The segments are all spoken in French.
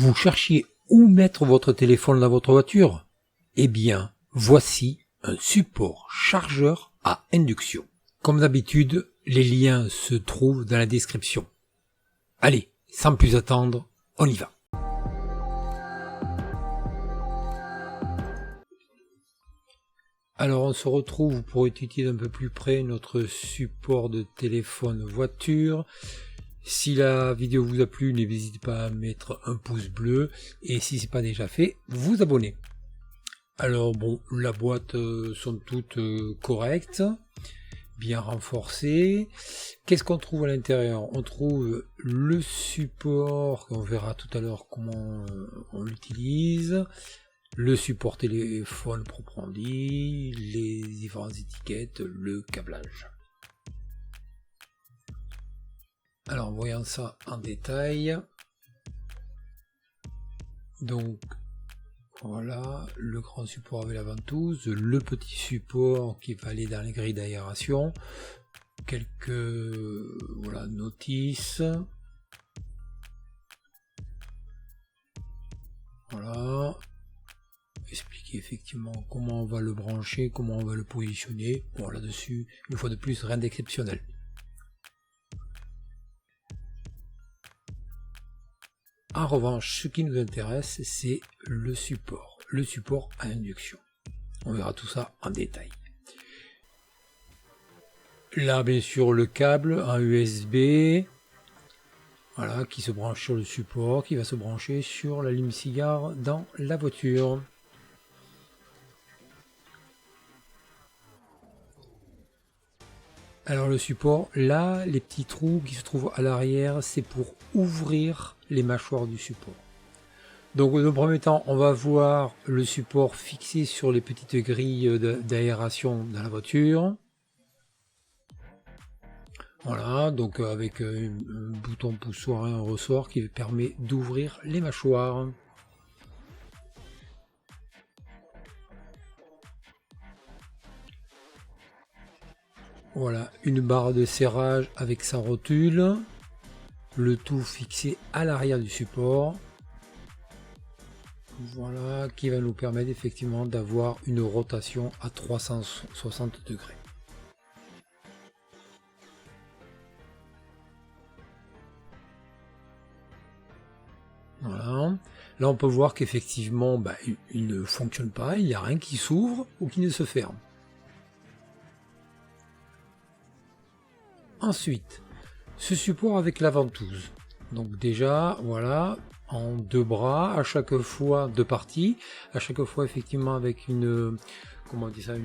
Vous cherchiez où mettre votre téléphone dans votre voiture? Eh bien, voici un support chargeur à induction. Comme d'habitude, les liens se trouvent dans la description. Allez, sans plus attendre, on y va. Alors on se retrouve pour étudier d'un peu plus près notre support de téléphone voiture. Si la vidéo vous a plu, n'hésitez pas à mettre un pouce bleu et si ce n'est pas déjà fait, vous abonner. Alors bon, la boîte sont toutes correctes, bien renforcées. Qu'est-ce qu'on trouve à l'intérieur? On trouve le support, on verra tout à l'heure comment on l'utilise. Le support téléphone proprement dit, les différentes étiquettes, le câblage. Alors voyons ça en détail. Donc voilà, le grand support avec la ventouse, le petit support qui va aller dans les grilles d'aération, quelques notices. Voilà. Expliquer effectivement comment on va le brancher, comment on va le positionner. Bon, là-dessus, une fois de plus, rien d'exceptionnel. En revanche, ce qui nous intéresse, c'est le support à induction. On verra tout ça en détail. Là, bien sûr, le câble en USB, voilà, qui se branche sur le support, qui va se brancher sur la lime cigare dans la voiture. Alors le support, là, les petits trous qui se trouvent à l'arrière, c'est pour ouvrir les mâchoires du support. Donc dans un premier temps, on va voir le support fixé sur les petites grilles d'aération dans la voiture. Voilà, donc avec un bouton poussoir et un ressort qui permet d'ouvrir les mâchoires. Voilà, une barre de serrage avec sa rotule, le tout fixé à l'arrière du support. Voilà, qui va nous permettre effectivement d'avoir une rotation à 360 degrés. Voilà, là on peut voir qu'effectivement il ne fonctionne pas, il n'y a rien qui s'ouvre ou qui ne se ferme. Ensuite, ce support avec la ventouse. Donc déjà, voilà, en deux bras, à chaque fois deux parties, à chaque fois effectivement avec une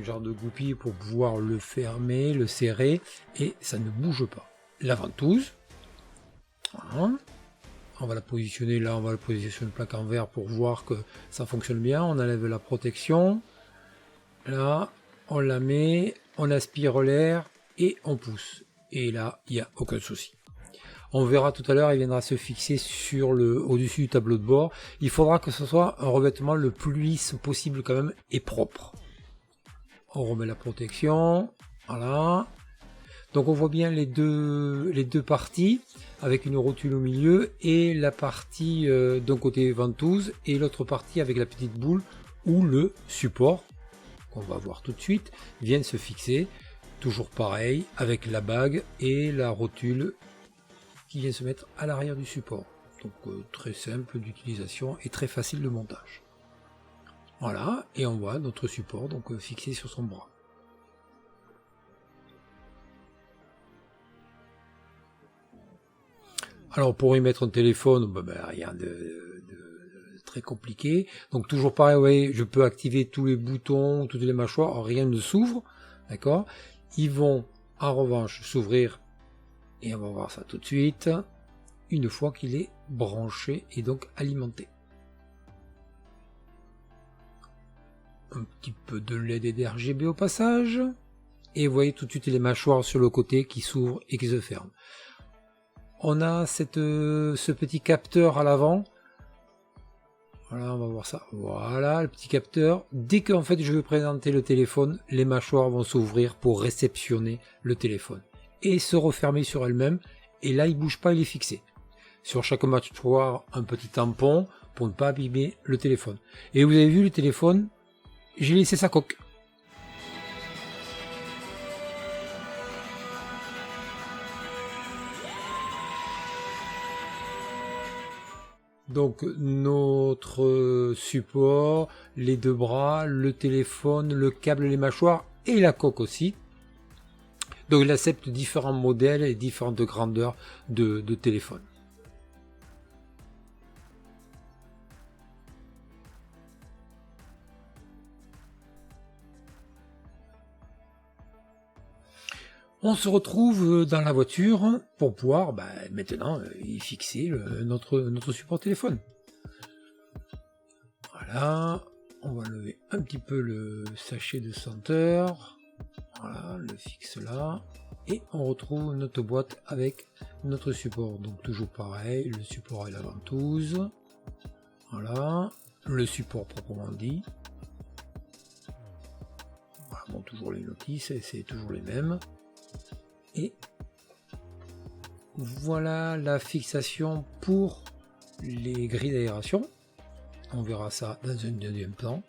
genre de goupille pour pouvoir le fermer, le serrer, et ça ne bouge pas. La ventouse, voilà. On va la positionner là, on va la positionner sur une plaque en verre pour voir que ça fonctionne bien. On enlève la protection, là, on la met, on aspire l'air et on pousse. Et là, il n'y a aucun souci. On verra tout à l'heure, il viendra se fixer sur au-dessus du tableau de bord. Il faudra que ce soit un revêtement le plus lisse possible quand même et propre. On remet la protection, voilà. Donc on voit bien les deux parties avec une rotule au milieu et la partie d'un côté ventouse et l'autre partie avec la petite boule où le support, qu'on va voir tout de suite, vient se fixer. Toujours pareil, avec la bague et la rotule qui vient se mettre à l'arrière du support. Donc très simple d'utilisation et très facile de montage. Voilà, et on voit notre support donc fixé sur son bras. Alors pour y mettre un téléphone, rien de très compliqué. Donc toujours pareil, vous voyez, je peux activer tous les boutons, toutes les mâchoires, rien ne s'ouvre, d'accord? Ils vont en revanche s'ouvrir, et on va voir ça tout de suite, une fois qu'il est branché et donc alimenté. Un petit peu de LED et d'RGB au passage, et vous voyez tout de suite les mâchoires sur le côté qui s'ouvrent et qui se ferment. On a ce petit capteur à l'avant. Voilà, on va voir ça. Voilà, le petit capteur. Dès que fait je vais présenter le téléphone, les mâchoires vont s'ouvrir pour réceptionner le téléphone et se refermer sur elles-mêmes. Et là, il bouge pas, il est fixé. Sur chaque mâchoire, un petit tampon pour ne pas abîmer le téléphone. Et vous avez vu le téléphone, j'ai laissé sa coque. Donc notre support, les deux bras, le téléphone, le câble, les mâchoires et la coque aussi. Donc il accepte différents modèles et différentes grandeurs de téléphone. On se retrouve dans la voiture pour pouvoir maintenant y fixer notre support téléphone. Voilà, on va lever un petit peu le sachet de senteur. Voilà, le fixe là. Et on retrouve notre boîte avec notre support. Donc toujours pareil, le support et la ventouse. Voilà, le support proprement dit. Voilà, bon, toujours les notices, c'est toujours les mêmes. Et voilà la fixation pour les grilles d'aération. On verra ça dans un deuxième temps.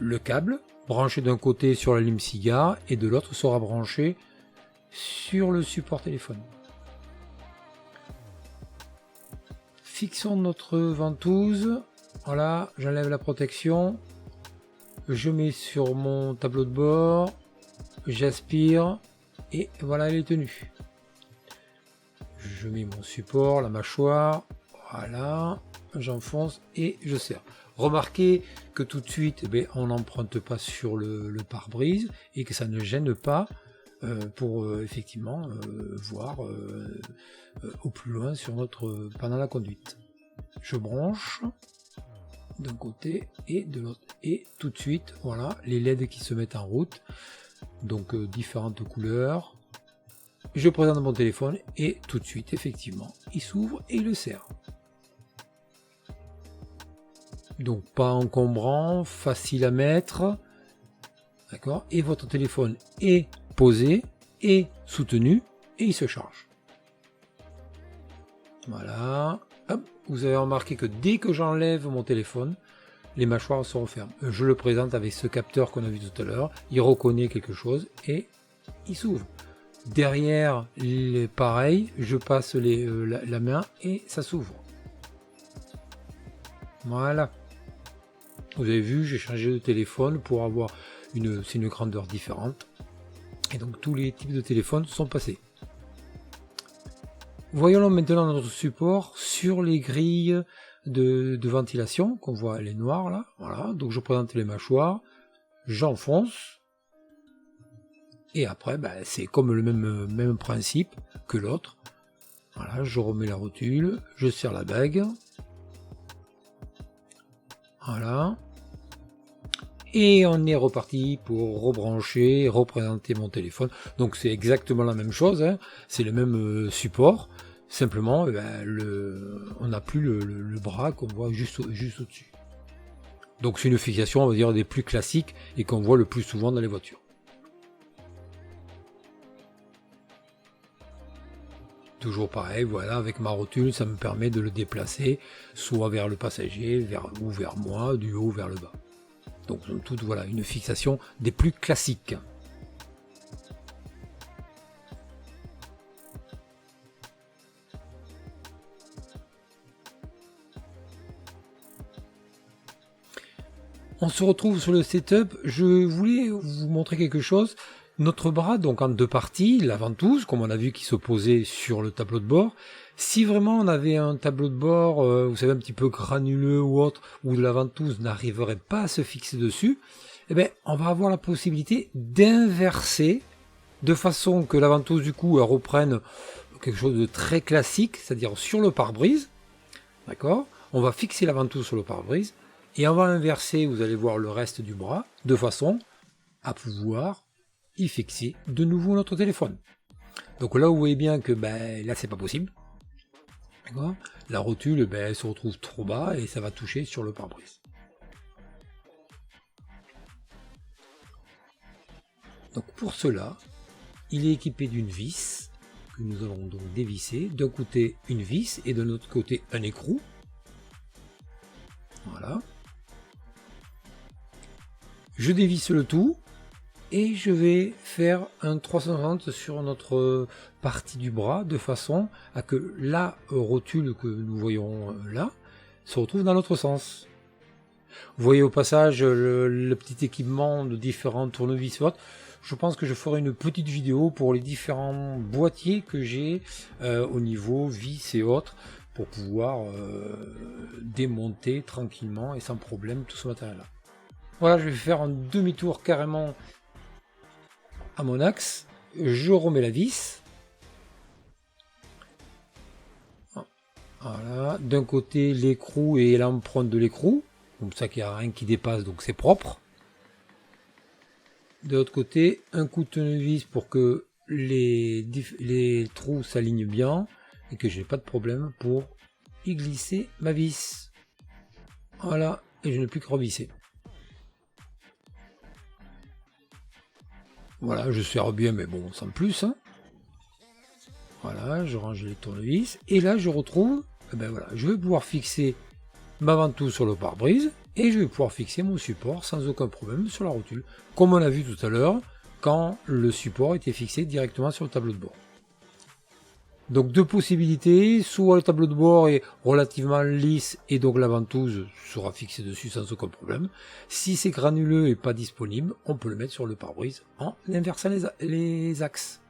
Le câble branché d'un côté sur la lime cigare et de l'autre sera branché sur le support téléphone. Fixons notre ventouse. Voilà, j'enlève la protection. Je mets sur mon tableau de bord. J'aspire. Et voilà, elle est tenue. Je mets mon support, la mâchoire, voilà, j'enfonce et je serre. Remarquez que tout de suite, on n'emprunte pas sur le pare-brise et que ça ne gêne pas pour effectivement voir au plus loin sur pendant la conduite. Je branche d'un côté et de l'autre et tout de suite, voilà, les LED qui se mettent en route. Donc différentes couleurs. Je présente mon téléphone et tout de suite effectivement il s'ouvre et il le serre. Donc pas encombrant, facile à mettre, d'accord, et votre téléphone est posé et soutenu et il se charge. Voilà. Hop, vous avez remarqué que dès que j'enlève mon téléphone, les mâchoires se referment. Je le présente avec ce capteur qu'on a vu tout à l'heure. Il reconnaît quelque chose et il s'ouvre. Derrière, pareil, je passe la main et ça s'ouvre. Voilà. Vous avez vu, j'ai changé de téléphone pour avoir c'est une grandeur différente. Et donc tous les types de téléphones sont passés. Voyons maintenant notre support sur les grilles de ventilation qu'on voit, elle est noire là, voilà, donc je présente les mâchoires, j'enfonce et après c'est comme le même principe que l'autre. Voilà, je remets la rotule, je serre la bague, voilà, et on est reparti pour rebrancher, représenter mon téléphone. Donc c'est exactement la même chose, hein. C'est le même support. Simplement, on n'a plus le bras qu'on voit juste au-dessus. Donc c'est une fixation, on va dire, des plus classiques et qu'on voit le plus souvent dans les voitures. Toujours pareil, voilà, avec ma rotule, ça me permet de le déplacer, soit vers le passager, ou vers moi, du haut vers le bas. Donc toute, voilà, une fixation des plus classiques. On se retrouve sur le setup. Je voulais vous montrer quelque chose. Notre bras, donc en deux parties, la ventouse, comme on a vu qui se posait sur le tableau de bord. Si vraiment on avait un tableau de bord, vous savez, un petit peu granuleux ou autre, où la ventouse n'arriverait pas à se fixer dessus, on va avoir la possibilité d'inverser, de façon que la ventouse, du coup, elle reprenne quelque chose de très classique, c'est-à-dire sur le pare-brise. D'accord ? On va fixer la ventouse sur le pare-brise. Et on va inverser, vous allez voir le reste du bras, de façon à pouvoir y fixer de nouveau notre téléphone. Donc là, vous voyez bien que là, c'est pas possible. D'accord ? La rotule, elle se retrouve trop bas et ça va toucher sur le pare-brise. Donc pour cela, il est équipé d'une vis que nous allons donc dévisser. D'un côté, une vis et de l'autre côté, un écrou. Je dévisse le tout et je vais faire un 360 sur notre partie du bras de façon à que la rotule que nous voyons là se retrouve dans l'autre sens. Vous voyez au passage le petit équipement de différents tournevis. Je pense que je ferai une petite vidéo pour les différents boîtiers que j'ai au niveau vis et autres pour pouvoir démonter tranquillement et sans problème tout ce matériel là. Voilà, je vais faire un demi-tour carrément à mon axe. Je remets la vis. Voilà, d'un côté l'écrou et l'empreinte de l'écrou, comme ça qu'il n'y a rien qui dépasse, donc c'est propre. De l'autre côté, un coup de tournevis pour que les trous s'alignent bien et que j'ai pas de problème pour y glisser ma vis. Voilà, et je n'ai plus que revisser. Voilà, je serre bien, mais bon, sans plus. Hein. Voilà, je range les tournevis. Et là, je retrouve, ben voilà, je vais pouvoir fixer ma ventouse sur le pare-brise et je vais pouvoir fixer mon support sans aucun problème sur la rotule, comme on a vu tout à l'heure quand le support était fixé directement sur le tableau de bord. Donc deux possibilités, soit le tableau de bord est relativement lisse et donc la ventouse sera fixée dessus sans aucun problème. Si c'est granuleux et pas disponible, on peut le mettre sur le pare-brise en inversant les axes.